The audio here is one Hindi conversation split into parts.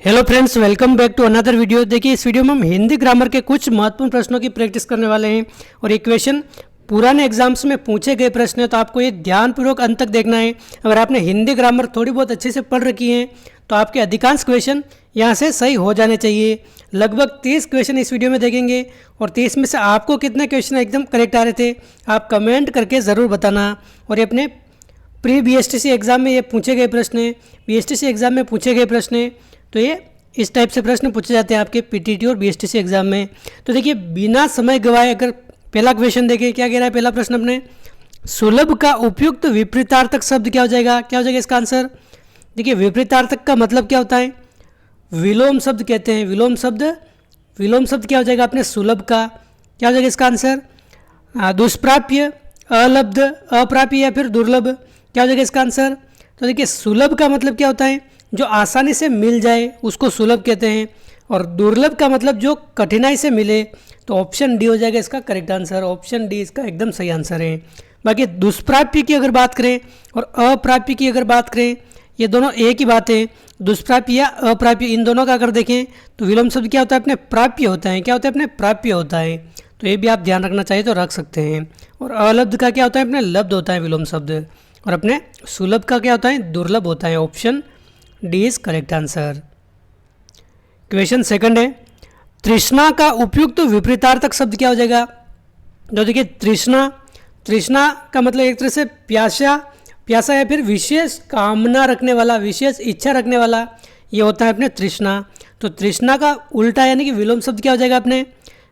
Hello friends, welcome back to another video. देखिए, इस वीडियो में हम हिंदी ग्रामर के कुछ महत्वपूर्ण प्रश्नों की प्रैक्टिस करने वाले हैं और ये क्वेश्चन पुराने एग्जाम्स में पूछे गए प्रश्न है, तो आपको ये ध्यानपूर्वक अंत तक देखना है। अगर आपने हिंदी ग्रामर थोड़ी बहुत अच्छे से पढ़ रखी है तो आपके अधिकांश क्वेश्चन यहाँ से सही हो जाने चाहिए। लगभग 30 क्वेश्चन इस वीडियो में देखेंगे और 30 में से आपको कितने क्वेश्चन एकदम करेक्ट आ रहे थे आप कमेंट करके ज़रूर बताना। और ये अपने प्री BSTC एग्ज़ाम में ये पूछे गए प्रश्न है, BSTC एग्ज़ाम में पूछे गए प्रश्न है, तो ये इस टाइप से प्रश्न पूछे जाते हैं आपके PTT और BSTC एग्ज़ाम में। तो देखिए, बिना समय गवाए अगर पहला क्वेश्चन देखें, क्या कह रहा है पहला प्रश्न अपने, सुलभ का उपयुक्त विपरीतार्थक शब्द क्या हो जाएगा, क्या हो जाएगा इसका आंसर। देखिए, विपरीतार्थक का मतलब क्या होता है, विलोम शब्द कहते हैं। विलोम शब्द क्या हो जाएगा अपने सुलभ का, क्या हो जाएगा इसका आंसर। दुष्प्राप्य, अलब्ध, अप्राप्य या फिर दुर्लभ, क्या हो जाएगा इसका आंसर। तो देखिए, सुलभ का मतलब क्या होता है, जो आसानी से मिल जाए उसको सुलभ कहते हैं, और दुर्लभ का मतलब जो कठिनाई से मिले। तो ऑप्शन डी हो जाएगा इसका करेक्ट आंसर। ऑप्शन डी इसका एकदम सही आंसर है। बाकी दुष्प्राप्य की अगर बात करें और अप्राप्य की अगर बात करें, ये दोनों एक ही बात है। दुष्प्राप्य या अप्राप्य, इन दोनों का अगर देखें तो विलोम शब्द क्या होता है अपने प्राप्य होता है। क्या होता है अपने प्राप्य होता है, तो ये भी आप ध्यान रखना चाहिए तो रख सकते हैं। और अलब्ध का क्या होता है अपने लब्ध होता है विलोम शब्द, और अपने सुलभ का क्या होता है दुर्लभ होता है। Option D is correct answer. Question second है, तृष्णा का उपयुक्त विपरीतार्थक शब्द क्या हो जाएगा। तो देखिए, तृष्णा का मतलब एक तरह से प्यासा या फिर विशेष कामना रखने वाला, विशेष इच्छा रखने वाला, ये होता है अपने तृष्णा। तो तृष्णा का उल्टा यानी कि विलोम शब्द क्या हो जाएगा अपने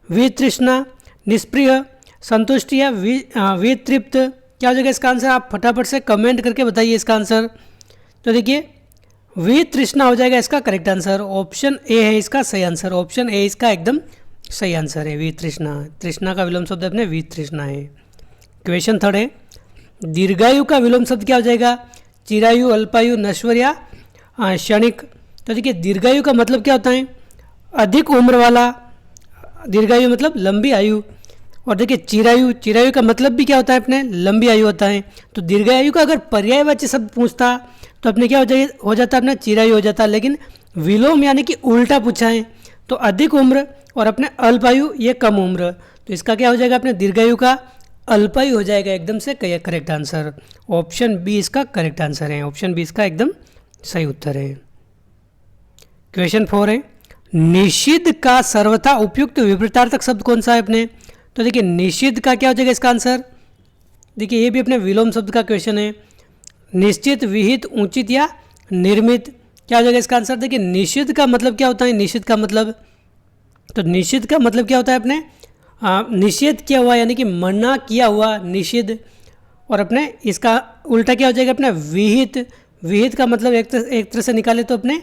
वितृष्णा, निष्प्रिय, संतुष्टि या वितृप्त, क्या हो जाएगा इसका आंसर। आप फटाफट से कमेंट करके बताइए इसका आंसर। तो देखिए, वितृष्णा हो जाएगा इसका करेक्ट आंसर। ऑप्शन ए है इसका सही आंसर। ऑप्शन ए इसका एकदम सही आंसर है, वितृष्णा। तृष्णा का विलोम शब्द अपने वितृष्णा है। क्वेश्चन थर्ड है, दीर्घायु का विलोम शब्द क्या हो जाएगा, चिरायु, अल्पायु, नश्वर या क्षणिक। तो देखिए, दीर्घायु का मतलब क्या होता है, अधिक उम्र वाला। दीर्घायु मतलब लंबी आयु। और देखिए, चिरायु का मतलब भी क्या होता है अपने लंबी आयु होता है। तो दीर्घायु का अगर पर्यायवाची शब्द पूछता तो अपने क्या हो जाता अपना चिरायु हो जाता। लेकिन विलोम यानी कि उल्टा पूछा है, तो अधिक उम्र और अपने अल्पायु ये कम उम्र, तो इसका क्या हो जाएगा अपने दीर्घायु का अल्पायु हो जाएगा एकदम से करेक्ट आंसर। ऑप्शन बी इसका करेक्ट आंसर है। ऑप्शन बी इसका एकदम सही उत्तर है। क्वेश्चन 4 है, निषिद्ध का सर्वथा उपयुक्त विपरीतार्थक शब्द कौन सा है अपने। तो देखिए, निषिद्ध का क्या हो जाएगा इसका आंसर। देखिए, ये भी अपने विलोम शब्द का क्वेश्चन है। निश्चित, विहित, उचित या निर्मित, क्या हो जाएगा इसका आंसर। देखिए, निषिद्ध का मतलब क्या होता है, निषिद्ध का मतलब, तो निषिद्ध का मतलब क्या होता है अपने निषेध किया हुआ यानी कि मना किया हुआ निषिद्ध। और अपने इसका उल्टा क्या हो जाएगा अपने विहित का मतलब एक तरह से निकाले तो अपने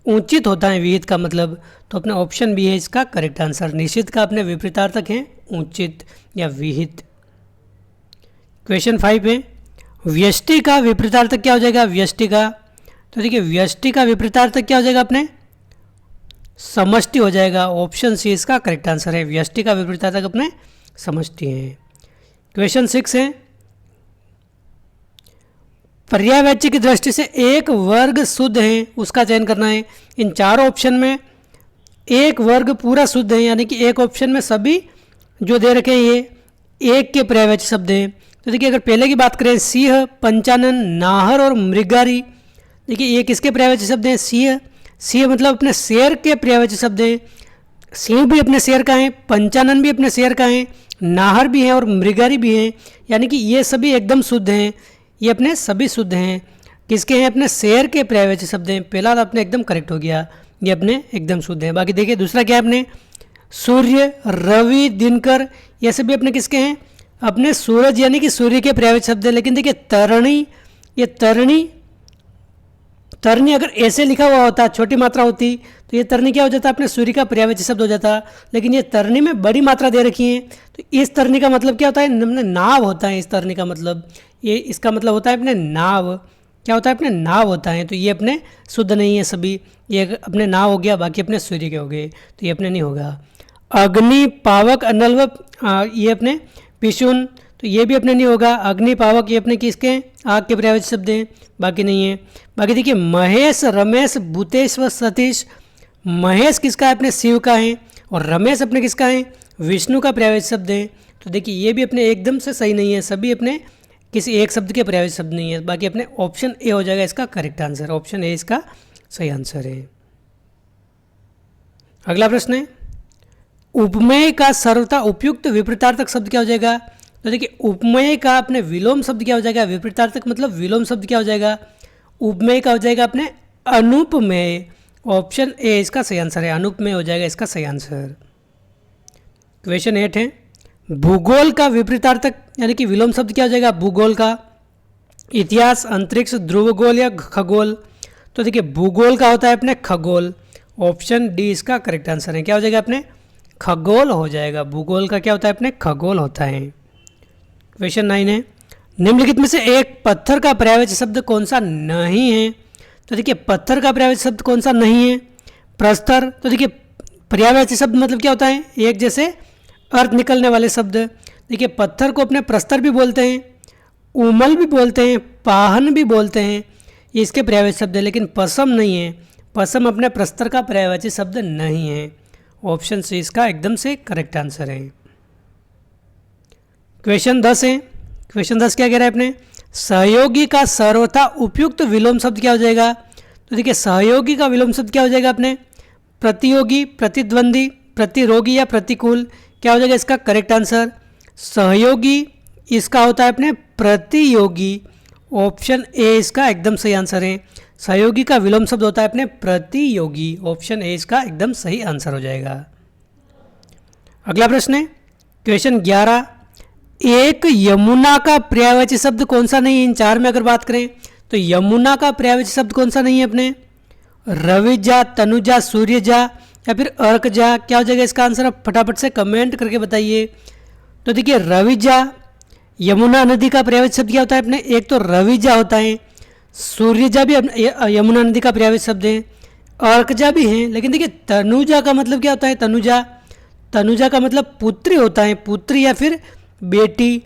उचित होता है विहित का मतलब। तो अपने ऑप्शन बी है इसका करेक्ट आंसर। निषिद्ध का अपने विपरीतार्थक है उचित या विहित। क्वेश्चन 5 है, व्यष्टि का विपरीतार्थक क्या हो जाएगा, व्यष्टि का। तो देखिए, व्यष्टि का विपरीतार्थक क्या हो जाएगा अपने समष्टि हो जाएगा। ऑप्शन सी इसका करेक्ट आंसर है। व्यष्टि का विपरीतार्थक अपने समष्टि है। क्वेश्चन 6 है, पर्यायवाची की दृष्टि से एक वर्ग शुद्ध है, उसका चयन करना है। इन चारों ऑप्शन में एक वर्ग पूरा शुद्ध है, यानी कि एक ऑप्शन में सभी जो दे रखे हैं ये एक के पर्यायवाची शब्द हैं। तो देखिए, अगर पहले की बात करें, सिंह, पंचानन, नाहर और मृगारी, देखिए ये किसके पर्यायवाची शब्द हैं, सिंह मतलब अपने शेर के पर्यायवाची शब्द हैं। सिंह भी अपने शेर का है, पंचानन भी अपने शेर का है, नाहर भी है और मृगारी भी है, यानी कि ये सभी एकदम शुद्ध हैं। ये अपने सभी शुद्ध हैं, किसके हैं अपने शेर के पर्यायवाची शब्द हैं। पहला तो अपने एकदम करेक्ट हो गया, ये अपने एकदम शुद्ध हैं। बाकी देखिए, दूसरा क्या है अपने सूर्य, रवि, दिनकर, ये सभी अपने किसके हैं, अपने सूरज यानी कि सूर्य के पर्यायवाची शब्द है। लेकिन देखिए, तरणी, ये तरनी अगर ऐसे लिखा हुआ होता, छोटी मात्रा होती, तो ये तरनी क्या हो जाता अपने सूर्य का पर्यायवाची शब्द हो जाता। लेकिन ये तरनी में बड़ी मात्रा दे रखी है, तो इस तरनी का मतलब क्या होता है, नाव होता है। इस तरनी का मतलब ये, इसका मतलब होता है अपने नाव, क्या होता है अपने नाव होता है। तो ये अपने शुद्ध नहीं है सभी, ये अपने नाव हो गया, बाकी अपने सूर्य के हो गए, तो ये अपने नहीं होगा। अग्नि, पावक, अनल्व, ये अपने पिशुन, तो ये भी अपने नहीं होगा। अग्नि, पावक ये अपने किसके हैं, आग के पर्यायवाची शब्द हैं, बाकी नहीं है। बाकी देखिए, महेश, रमेश, भूतेश व सतीश, महेश किसका है? अपने शिव का है। और रमेश अपने किसका है? विष्णु का पर्यायवाची शब्द है। तो देखिए ये भी अपने एकदम से सही नहीं है, सभी अपने किसी एक शब्द के पर्यायवाची शब्द नहीं है। बाकी अपने ऑप्शन ए हो जाएगा इसका करेक्ट आंसर, ऑप्शन ए इसका सही आंसर है। अगला प्रश्न है, उपमेय का सर्वथा उपयुक्त विपरीतार्थक शब्द क्या हो जाएगा? तो देखिए उपमेय का अपने विलोम शब्द क्या हो जाएगा? विपरीतार्थक मतलब विलोम शब्द क्या हो जाएगा? उपमेय का हो जाएगा अपने अनुपमेय। ऑप्शन ए इसका सही आंसर है, अनुपमेय हो जाएगा इसका सही आंसर। क्वेश्चन 8 है, भूगोल का विपरीतार्थक यानी कि विलोम शब्द क्या हो जाएगा? भूगोल का इतिहास, अंतरिक्ष, ध्रुवगोल या खगोल? तो देखिए भूगोल का होता है अपने खगोल। ऑप्शन डी इसका करेक्ट आंसर है। क्या हो जाएगा अपने? खगोल हो जाएगा। भूगोल का क्या होता है अपने? खगोल होता है। क्वेश्चन 9 है, निम्नलिखित में से एक पत्थर का पर्यायवाची शब्द कौन सा नहीं है? तो देखिए पत्थर का पर्यायवाची शब्द कौन सा नहीं है? प्रस्तर। तो देखिए पर्यायवाची शब्द मतलब क्या होता है? एक जैसे अर्थ निकलने वाले शब्द। देखिए पत्थर को अपने प्रस्तर भी बोलते हैं, उमल भी बोलते हैं, पाहन भी बोलते हैं, ये इसके पर्यायवाची शब्द है। लेकिन पसम नहीं है, पसम अपने प्रस्तर का पर्यायवाची शब्द नहीं है। ऑप्शन सी इसका एकदम से करेक्ट आंसर है। क्वेश्चन 10 है, क्वेश्चन 10 क्या कह रहा है अपने? सहयोगी का सर्वथा उपयुक्त विलोम शब्द क्या हो जाएगा? तो देखिए सहयोगी का विलोम शब्द क्या हो जाएगा अपने? प्रतियोगी, प्रतिद्वंदी, प्रतिरोगी या प्रतिकूल? क्या हो जाएगा इसका करेक्ट आंसर? सहयोगी इसका होता है अपने प्रतियोगी। ऑप्शन ए इसका एकदम सही आंसर है। सहयोगी का विलोम शब्द होता है अपने प्रतियोगी। ऑप्शन ए इसका एकदम सही आंसर हो जाएगा। अगला प्रश्न है क्वेश्चन 11, एक यमुना का पर्यायवाची शब्द कौन सा नहीं है? इन चार में अगर बात करें तो यमुना का पर्यायवाची शब्द कौन सा नहीं है अपने? रविजा, तनुजा, सूर्यजा या फिर अर्कजा? क्या हो जाएगा इसका आंसर? आप फटाफट से कमेंट करके बताइए। तो देखिए रविजा यमुना नदी का पर्यायवाची शब्द क्या होता है अपने? एक तो रविजा होता है, सूर्यजा भी यमुना नदी का पर्यायवाची शब्द है, अर्कजा भी है। लेकिन देखिए तनुजा का मतलब क्या होता है? तनुजा, तनुजा का मतलब पुत्री होता है, पुत्री या फिर बेटी।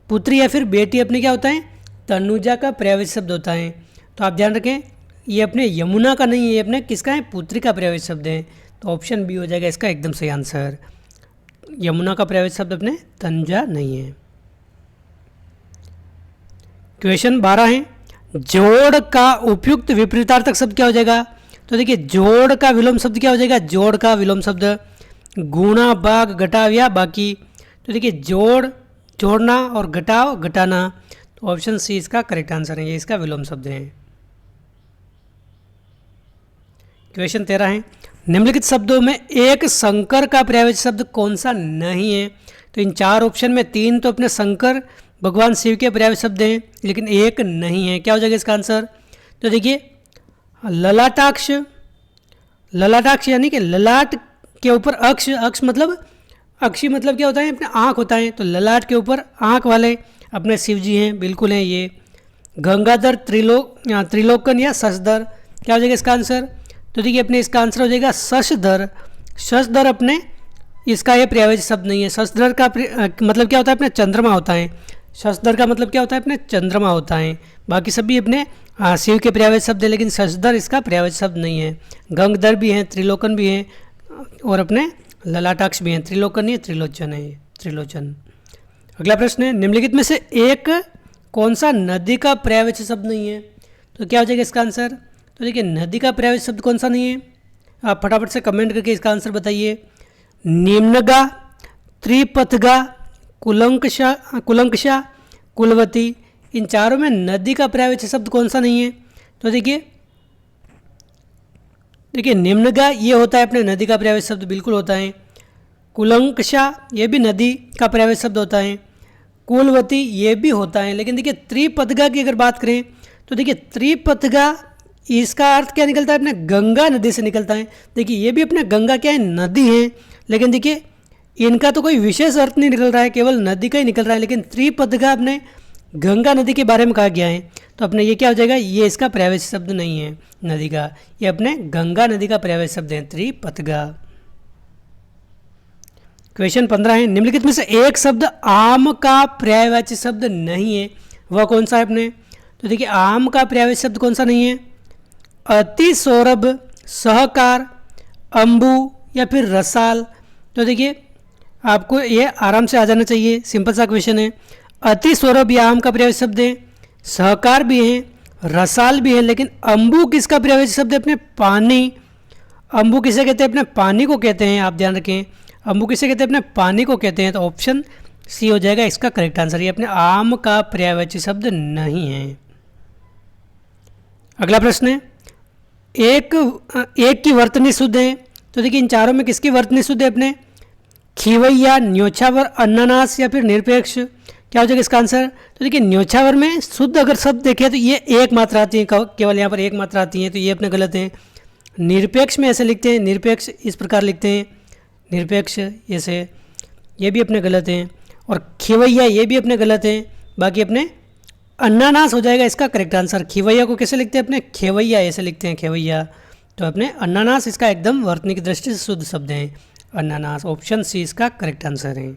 पुत्री या फिर बेटी अपने क्या होता है? तनुजा का पर्यायवाची शब्द होता है। तो आप ध्यान रखें ये अपने यमुना का नहीं है, ये अपने किसका है? पुत्री का पर्यायवाची शब्द है। तो ऑप्शन बी हो जाएगा इसका एकदम सही आंसर। यमुना का पर्यायवाची शब्द अपने तनुजा नहीं है। क्वेश्चन 12 है, जोड़ का उपयुक्त विपरीतार्थक शब्द क्या हो जाएगा? तो देखिए जोड़ का विलोम शब्द क्या हो जाएगा? जोड़ का विलोम शब्द गुणा, बाग, घटाव या बाकी? तो देखिए जोड़ जोड़ना और घटाव घटाना। तो ऑप्शन सी इसका करेक्ट आंसर है, ये इसका विलोम शब्द है। क्वेश्चन 13 है, निम्नलिखित शब्दों में एक शंकर का पर्यायवाची शब्द कौन सा नहीं है? तो इन चार ऑप्शन में तीन तो अपने शंकर भगवान शिव के पर्यायवाची शब्द हैं, लेकिन एक नहीं है। क्या हो जाएगा इसका आंसर? तो देखिए ललाटाक्ष, ललाटाक्ष यानी कि ललाट के ऊपर अक्ष, अक्ष मतलब अक्षी मतलब क्या होता है? अपने आँख होता है। तो ललाट के ऊपर आँख वाले अपने शिव जी हैं, बिल्कुल हैं ये। गंगाधर, त्रिलोकन या शशधर? क्या हो जाएगा इसका आंसर? तो देखिए अपने इसका आंसर हो जाएगा शशधर। शशधर अपने इसका ये पर्यायवाची शब्द नहीं है। शशधर का मतलब क्या होता है? अपने चंद्रमा होता है। शशधर का मतलब क्या होता है? अपने चंद्रमा होता है। बाकी सभी अपने शिव के पर्यायवाची शब्द है, लेकिन शशधर इसका पर्यायवाची शब्द नहीं है। गंगधर भी हैं, त्रिलोकन भी हैं और अपने ललाटाक्ष भी हैं। त्रिलोकन नहीं, त्रिलोचन है, त्रिलोचन। अगला प्रश्न है, निम्नलिखित में से एक कौन सा नदी का पर्यायवाची शब्द नहीं है? तो क्या हो जाएगा इसका आंसर? तो देखिए नदी का पर्यायवाची शब्द कौन सा नहीं है? आप फटाफट से कमेंट करके इसका आंसर बताइए। निम्नगा, त्रिपथगा, कुलंकषा, कुलवती? इन चारों में नदी का पर्यायवाची शब्द कौन सा नहीं है? तो देखिए निम्नगा ये होता है अपने नदी का पर्यायवाची शब्द, बिल्कुल होता है। कुलंकषा ये भी नदी का पर्यायवाची शब्द होता है। कुलवती ये भी होता है। लेकिन देखिए त्रिपथगा की अगर बात करें तो देखिए त्रिपथगा इसका अर्थ क्या निकलता है? अपने गंगा नदी से निकलता है। देखिए ये भी अपने गंगा क्या है? नदी है। लेकिन देखिए इनका तो कोई विशेष अर्थ नहीं निकल रहा है, केवल नदी का ही निकल रहा है। लेकिन त्रिपथगा अपने गंगा नदी के बारे में कहा गया है, तो अपने ये क्या हो जाएगा? ये इसका पर्यायवाची शब्द नहीं है नदी का, ये अपने गंगा नदी का पर्यायवाची शब्द है त्रिपथगा। क्वेश्चन 15 है, निम्नलिखित में से एक शब्द आम का पर्यायवाची शब्द नहीं है, वह कौन सा है अपने? तो देखिए आम का पर्यायवाची शब्द कौन सा नहीं है? अति सौरभ, सहकार, अम्बू या फिर रसाल। तो देखिए आपको ये आराम से आ जाना चाहिए, सिंपल सा क्वेश्चन है। अति सौरभ यह आम का पर्यायवाची शब्द है, सहकार भी है, रसाल भी है, लेकिन अम्बू किसका पर्यायवाची शब्द है? अपने पानी। अम्बू किसे कहते हैं? अपने पानी को कहते हैं, आप ध्यान रखें। अम्बू किसे कहते हैं? अपने पानी को कहते हैं। तो ऑप्शन सी हो जाएगा इसका करेक्ट आंसर। ये अपने आम का पर्यायवाची शब्द नहीं है। अगला प्रश्न है, एक की वर्तनी शुद्ध है। तो देखिए इन चारों में किसकी वर्तनी शुद्ध है? अपने खिवैया, न्योछावर, अनानास या फिर निरपेक्ष। क्या हो जाएगा इसका आंसर? तो देखिए न्योछावर में शुद्ध अगर शब्द देखें तो ये एक मात्रा आती है, केवल यहाँ पर एक मात्रा आती है, तो ये अपने गलत है। निरपेक्ष में ऐसे लिखते हैं, निरपेक्ष इस प्रकार लिखते हैं, निरपेक्ष ऐसे, ये भी अपने गलत हैं। और खिवैया ये भी अपने गलत हैं। बाकी अपने अनानास हो जाएगा इसका करेक्ट आंसर। खिवैया को कैसे लिखते हैं? अपने खेवैया ऐसे लिखते हैं, खेवैया। तो अपने अनानास इसका एकदम वर्तनी की दृष्टि से शुद्ध शब्द है, अनानास। ऑप्शन सी इसका करेक्ट आंसर है।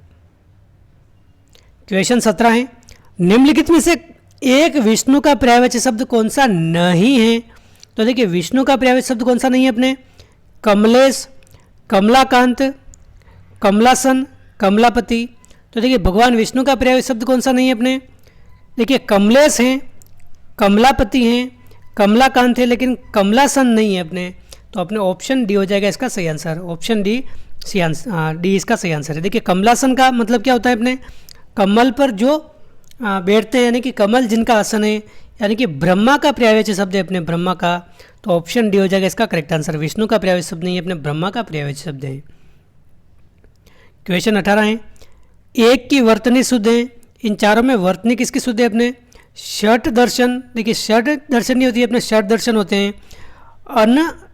क्वेश्चन 17 है, निम्नलिखित में से एक विष्णु का पर्यायवाची शब्द कौन सा नहीं है? तो देखिए विष्णु का पर्यायवाची शब्द कौन सा नहीं है? अपने कमलेश, कमलाकांत, कमलासन, कमलापति। तो देखिए भगवान विष्णु का पर्यायवाची शब्द कौन सा नहीं है? अपने देखिए कमलेश हैं, कमलापति हैं, कमलाकांत है, लेकिन कमलासन नहीं है अपने। तो अपने ऑप्शन डी हो जाएगा इसका सही आंसर। ऑप्शन डी डी इसका सही आंसर है। देखिए कमलासन का मतलब क्या होता है? अपने कमल पर जो बैठते हैं, यानी कि कमल जिनका आसन है, यानी कि ब्रह्मा का पर्यायवाची शब्द है अपने, ब्रह्मा का। तो ऑप्शन डी हो जाएगा इसका करेक्ट आंसर। विष्णु का पर्यायवाची शब्द नहीं है, अपने ब्रह्मा का पर्यायवाची शब्द है। क्वेश्चन 18 है, एक की वर्तनी शुद्ध है। इन चारों में वर्तनी किसकी शुद्ध है? अपने षट दर्शन। देखिए षट दर्शन नहीं होती है, अपने षट दर्शन होते हैं।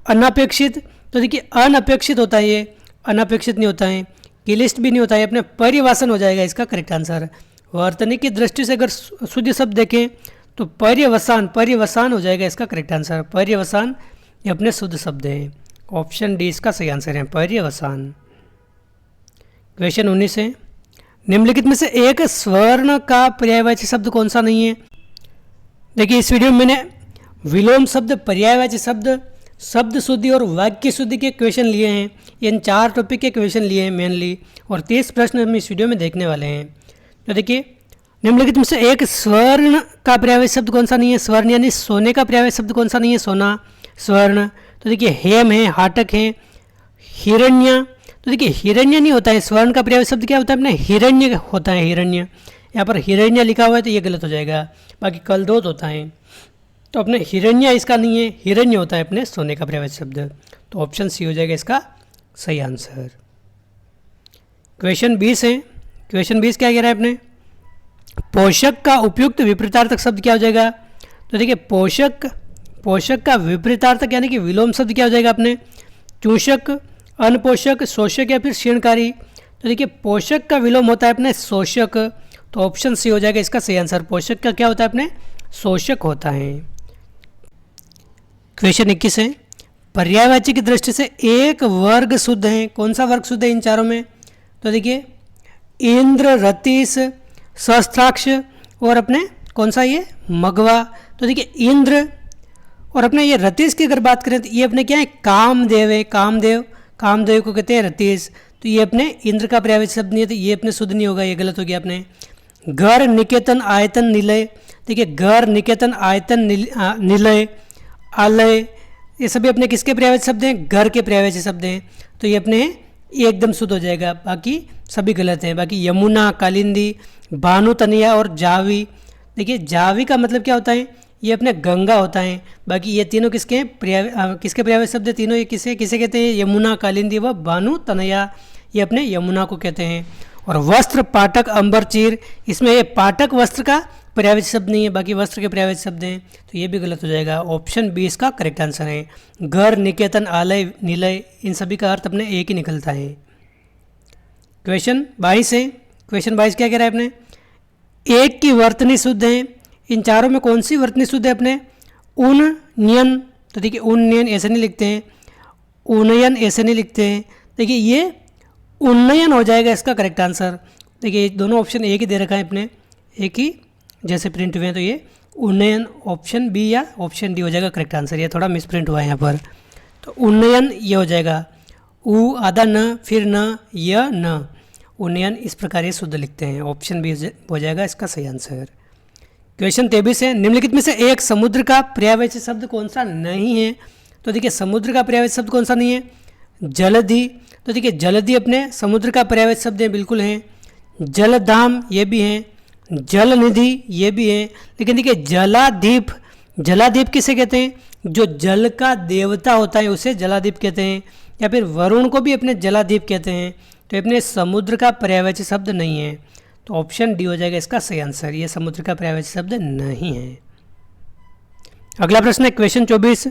अनपेक्षित, तो देखिए अनपेक्षित होता है, ये अनपेक्षित नहीं होता है। किलिष्ट भी नहीं होता है, अपने पर्यवसान हो जाएगा इसका करेक्ट आंसर। वर्तनी की दृष्टि से अगर शुद्ध शब्द देखें तो पर्यवसान हो जाएगा इसका करेक्ट आंसर। पर्यवसान ये अपने शुद्ध शब्द है। ऑप्शन डी इसका सही आंसर है, पर्यवसान। क्वेश्चन 19 है, निम्नलिखित में से एक स्वर्ण का पर्यायवाची शब्द कौन सा नहीं है? देखिए इस वीडियो में मैंने विलोम शब्द, पर्यायवाची शब्द, शब्द शुद्धि और वाक्य शुद्धि के क्वेश्चन लिए हैं। इन 4 टॉपिक के क्वेश्चन लिए हैं मेनली, और 30 प्रश्न हम इस वीडियो में देखने वाले हैं। तो देखिए निम्नलिखित में से एक स्वर्ण का पर्यायवाची शब्द कौन सा नहीं है? स्वर्ण यानी सोने का पर्यायवाची शब्द कौन सा नहीं है? सोना, स्वर्ण। तो देखिए हेम है, हाटक है, हिरण्य। तो देखिए हिरण्य नहीं होता है, स्वर्ण का पर्यायवाची शब्द क्या होता है? अपने हिरण्य होता है, हिरण्य। यहाँ पर हिरण्य लिखा हुआ है तो ये गलत हो जाएगा, बाकी कलदोत होता है। तो अपने हिरण्य इसका नहीं है, हिरण्य होता है अपने सोने का पर्यायवाची शब्द। तो ऑप्शन सी हो जाएगा इसका सही आंसर। क्वेश्चन 20 है, क्वेश्चन 20 क्या कह रहा है? अपने पोषक का उपयुक्त विपरीतार्थक शब्द क्या हो जाएगा? तो देखिए पोषक का विपरीतार्थक यानी कि विलोम शब्द क्या हो जाएगा? अपने चूषक, अनपोषक, शोषक या फिर क्षीणकारी। तो देखिए पोषक का विलोम होता है अपने शोषक। तो ऑप्शन सी हो जाएगा इसका सही आंसर। पोषक का क्या होता है? अपने शोषक होता है। क्वेश्चन 21 है, पर्यायवाची की दृष्टि से एक वर्ग शुद्ध है। कौन सा वर्ग शुद्ध है इन चारों में? तो देखिए इंद्र, रतीश, सहस्त्राक्ष और अपने कौन सा ये मगवा। तो देखिए इंद्र और अपने ये रतीश की अगर बात करें तो ये अपने क्या है? कामदेव है, कामदेव को कहते हैं रतीश। तो ये अपने इंद्र का पर्यायवाची शब्द नहीं है, तो ये अपने शुद्ध नहीं होगा, ये गलत हो गया अपने। घर, निकेतन, आयतन, निलय। देखिए घर, निकेतन, आयतन, निलय, आलय, ये सभी अपने किसके पर्यायवाची शब्द हैं? घर के पर्यायवाची शब्द हैं। तो ये अपने एकदम शुद्ध हो जाएगा, बाकी सभी गलत हैं। बाकी यमुना, कालिंदी, भानु, तनिया और जावी। देखिए जावी का मतलब क्या होता है? ये अपने गंगा होता है। बाकी ये तीनों किसके हैं? किसके पर्यायवाची शब्द है तीनों? ये किसे कहते हैं? यमुना, कालिंदी व भानु, तनया, ये अपने यमुना को कहते हैं। और वस्त्र, पाटक, अंबर, चीर, इसमें ये पाटक वस्त्र का पर्यायवाची शब्द नहीं है, बाकी वस्त्र के पर्यायवाची शब्द हैं, तो ये भी गलत हो जाएगा। ऑप्शन बी इसका करेक्ट आंसर है। घर, निकेतन, आलय, निलय, इन सभी का अर्थ अपने एक ही निकलता है। क्वेश्चन 22 है, क्वेश्चन 22 क्या कह रहा है? अपने एक की वर्तनी शुद्ध है। इन चारों में कौन सी वर्तनी शुद्ध है? अपने उन्नयन। तो देखिए उन्नयन ऐसे नहीं लिखते हैं, उन्नयन ऐसे नहीं लिखते हैं। देखिए ये उन्नयन हो जाएगा इसका करेक्ट आंसर। देखिए दोनों ऑप्शन एक ही दे रखा है अपने, एक ही जैसे प्रिंट हुए हैं, तो ये उन्नयन ऑप्शन बी या ऑप्शन डी हो जाएगा करेक्ट आंसर। ये थोड़ा मिस प्रिंट हुआ है यहाँ पर, तो उन्नयन ये हो जाएगा। उ आधा न, फिर न, य न, उन्नयन, इस प्रकार ये शुद्ध लिखते हैं। ऑप्शन बी हो जाएगा इसका सही आंसर। क्वेश्चन 23 है, निम्नलिखित में से एक समुद्र का पर्यायवाची शब्द कौन सा नहीं है? तो देखिए समुद्र का पर्यायवाची शब्द कौन सा नहीं है? जलधि। तो देखिए जलधि अपने समुद्र का पर्यायवाची शब्द है, बिल्कुल है। जलधाम ये भी हैं, जल निधि ये भी है। लेकिन देखिए जलादीप, जलादीप किसे कहते हैं? जो जल का देवता होता है उसे जलादीप कहते हैं, या फिर वरुण को भी अपने जलादीप कहते हैं। तो अपने समुद्र का पर्यायवाची शब्द नहीं है, तो ऑप्शन डी हो जाएगा इसका सही आंसर। ये समुद्र का पर्यायवाची शब्द नहीं है। अगला प्रश्न है क्वेश्चन 24,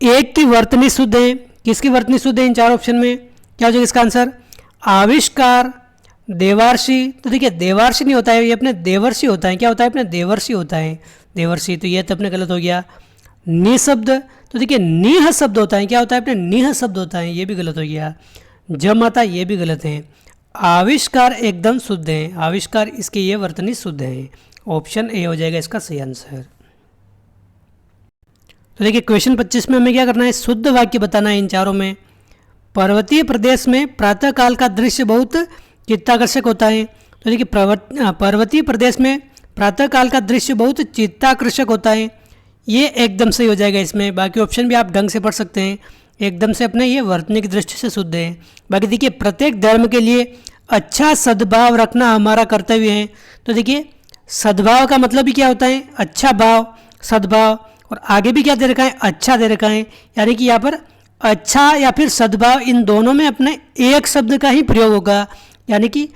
एक की वर्तनी शुद्ध है, किसकी वर्तनी शुद्ध है? इन चार ऑप्शन में क्या हो जाएगा इसका आंसर? आविष्कार, देवार्षि। तो देखिए देवार्षि नहीं होता है, ये अपने देवर्षि होता है। क्या होता है? अपने देवर्षि होता है, देवर्षि। तो ये तो अपने गलत हो गया। निशब्द, तो देखिए निह शब्द होता है। क्या होता है? अपने निह शब्द होता है, ये भी गलत हो गया। जमाता, ये भी गलत है। आविष्कार एकदम शुद्ध है, आविष्कार इसके ये वर्तनी शुद्ध है। ऑप्शन ए हो जाएगा इसका सही आंसर। तो देखिए क्वेश्चन 25 में हमें क्या करना है? शुद्ध वाक्य बताना है इन चारों में। पर्वतीय प्रदेश में प्रातःकाल का दृश्य बहुत चित्ताकर्षक होता है। तो देखिए पर्वतीय प्रदेश में प्रातःकाल का दृश्य बहुत चित्ताकर्षक होता है, ये एकदम सही हो जाएगा इसमें। बाकी ऑप्शन भी आप ढंग से पढ़ सकते हैं, एकदम से अपने ये वर्तनी की दृष्टि से शुद्ध है। बाकी देखिए प्रत्येक धर्म के लिए अच्छा सद्भाव रखना हमारा कर्तव्य है। तो देखिए सद्भाव का मतलब भी क्या होता है? अच्छा भाव, सद्भाव। और आगे भी क्या दे रखा है? अच्छा दे रखा है। यानी कि यहाँ पर अच्छा या फिर सद्भाव, इन दोनों में अपने एक शब्द का ही प्रयोग होगा। यानी कि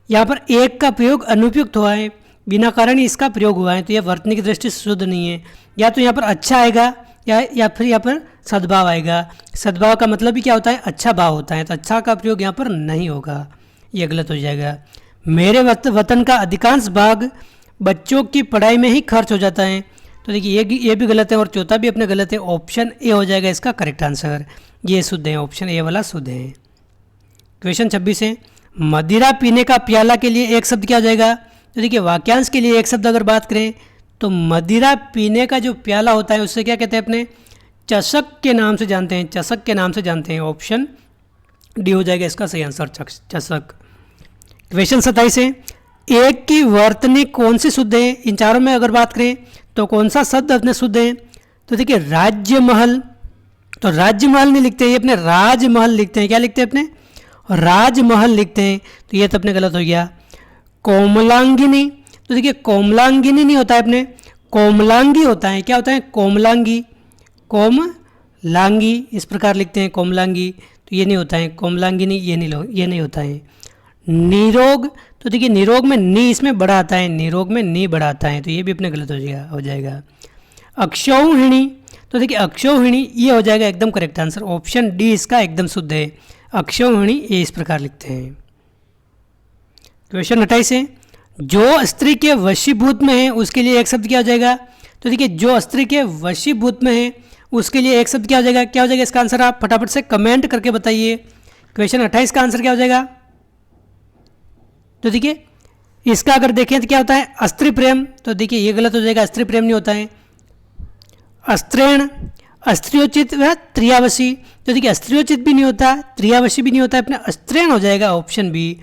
यहाँ पर एक का प्रयोग अनुपयुक्त हुआ है, बिना कारण ही इसका प्रयोग हुआ है, तो यह वर्तनी की दृष्टि से शुद्ध नहीं है। या तो यहाँ पर अच्छा आएगा या फिर यहाँ पर सद्भाव आएगा। सद्भाव का मतलब भी क्या होता है? अच्छा भाव होता है, तो अच्छा का प्रयोग यहाँ पर नहीं होगा, ये गलत हो जाएगा। मेरे वतन का अधिकांश भाग बच्चों की पढ़ाई में ही खर्च हो जाता है। तो देखिए ये भी गलत है, और चौथा भी अपने गलत है। ऑप्शन ए हो जाएगा इसका करेक्ट आंसर, ये शुद्ध है, ऑप्शन ए वाला शुद्ध है। क्वेश्चन 26 है, मदिरा पीने का प्याला के लिए एक शब्द क्या हो जाएगा? तो देखिए वाक्यांश के लिए एक शब्द अगर बात करें तो मदिरा पीने का जो प्याला होता है उससे क्या कहते हैं? अपने चषक के नाम से जानते हैं, चषक के नाम से जानते हैं। ऑप्शन डी हो जाएगा इसका सही आंसर, चषक। क्वेश्चन 27 है, एक की वर्तनी कौन सी शुद्ध है? इन चारों में अगर बात करें तो कौन सा शब्द अपने शुद्ध है? तो देखिए राज्यमहल, तो राज्यमहल नहीं लिखते, ये अपने राजमहल लिखते हैं। क्या लिखते हैं? अपने राजमहल लिखते हैं, तो ये तो अपने गलत हो गया। कोमलांगिनी, तो देखिए कोमलांगिनी नहीं होता है, अपने कोमलांगी होता है। क्या होता है? कोमलांगी, कोमलांगी इस प्रकार लिखते हैं, कोमलांगी। तो ये नहीं होता है, कोमलांगिनी ये नहीं होता है। निरोग, तो देखिए निरोग में नी इसमें बड़ा आता है, निरोग में नी बड़ा आता है, तो ये भी अपने गलत हो जाएगा। अक्षौहिणी, तो देखिए अक्षौहिणी ये हो जाएगा एकदम करेक्ट आंसर। ऑप्शन डी इसका एकदम शुद्ध है, अक्षौहिणी ये इस प्रकार लिखते हैं। क्वेश्चन 28 है, जो स्त्री के वशीभूत में है उसके लिए एक शब्द क्या हो जाएगा? तो देखिए जो स्त्री के वशीभूत में है उसके लिए एक शब्द क्या हो जाएगा? क्या हो जाएगा इसका आंसर? आप फटाफट से कमेंट करके बताइए। क्वेश्चन 28 का आंसर क्या हो जाएगा? तो देखिए इसका अगर देखें तो क्या होता है? अस्त्री प्रेम, तो देखिए ये गलत हो जाएगा, अस्त्री प्रेम नहीं होता है। अस्त्रेण, अस्त्रियोचित व त्रियावशी, तो देखिए अस्त्रियोचित भी नहीं होता, त्रियावशी भी नहीं होता है, अपना अस्त्रेण हो जाएगा। ऑप्शन बी,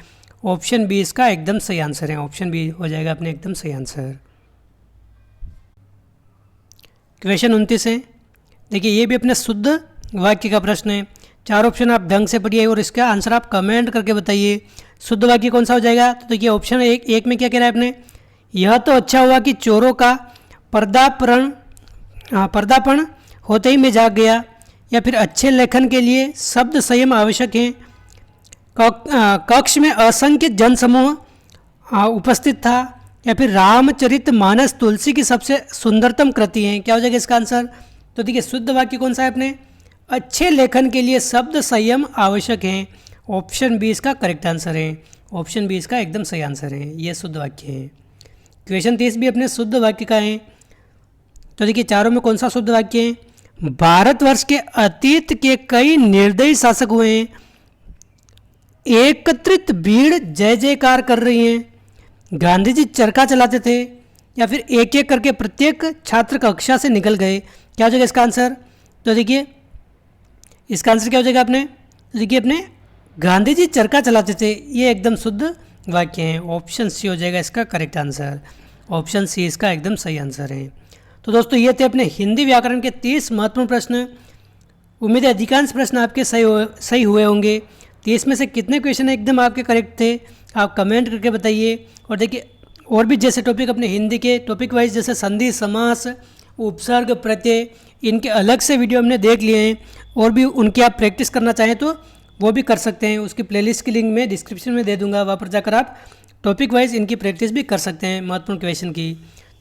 ऑप्शन बी इसका एकदम सही आंसर है, ऑप्शन बी हो जाएगा अपने एकदम सही आंसर। क्वेश्चन 29 है, देखिए ये भी अपने शुद्ध वाक्य का प्रश्न है। चार ऑप्शन आप ढंग से पढ़िए और इसका आंसर आप कमेंट करके बताइए। शुद्ध वाक्य कौन सा हो जाएगा? तो देखिए ऑप्शन एक में क्या कह रहा है अपने? यह तो अच्छा हुआ कि चोरों का पर्दापण होते ही मैं जाग गया। या फिर अच्छे लेखन के लिए शब्द संयम आवश्यक है। कक्ष में असंख्य जनसमूह उपस्थित था। या फिर रामचरितमानस तुलसी की सबसे सुंदरतम कृति है। क्या हो जाएगा इसका आंसर? तो देखिए शुद्ध वाक्य कौन सा है अपने? अच्छे लेखन के लिए शब्द संयम आवश्यक है। ऑप्शन बी इसका करेक्ट आंसर है, ऑप्शन बी इसका एकदम सही आंसर है, ये शुद्ध वाक्य है। क्वेश्चन 30 भी अपने शुद्ध वाक्य का है। तो देखिए चारों में कौन सा शुद्ध वाक्य है? भारतवर्ष के अतीत के कई निर्दयी शासक हुए हैं। एकत्रित भीड़ जय जयकार कर रही हैं। गांधी जी चरखा चलाते थे। या फिर एक एक करके प्रत्येक छात्र कक्षा से निकल गए। क्या हो जाएगा इसका आंसर? तो देखिए इसका आंसर क्या हो जाएगा अपने? तो देखिए अपने गांधी जी चरखा चलाते थे, ये एकदम शुद्ध वाक्य है। ऑप्शन सी हो जाएगा इसका करेक्ट आंसर। ऑप्शन सी इसका एकदम सही आंसर है। तो दोस्तों ये थे अपने हिंदी व्याकरण के 30 महत्वपूर्ण प्रश्न। उम्मीद है अधिकांश प्रश्न आपके सही हुए होंगे। 30 में से कितने क्वेश्चन एकदम आपके करेक्ट थे, आप कमेंट करके बताइए। और देखिए और भी जैसे टॉपिक अपने हिंदी के टॉपिक वाइज जैसे संधि, समास, उपसर्ग, प्रत्यय, इनके अलग से वीडियो हमने देख लिए हैं। और भी उनकी आप प्रैक्टिस करना चाहें तो वो भी कर सकते हैं। उसकी प्लेलिस्ट की लिंक मैं डिस्क्रिप्शन में दे दूंगा, वहाँ पर जाकर आप टॉपिक वाइज इनकी प्रैक्टिस भी कर सकते हैं महत्वपूर्ण क्वेश्चन की।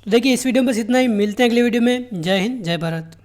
तो देखिए इस वीडियो में बस इतना ही, मिलते हैं अगले वीडियो में। जय हिंद, जय भारत।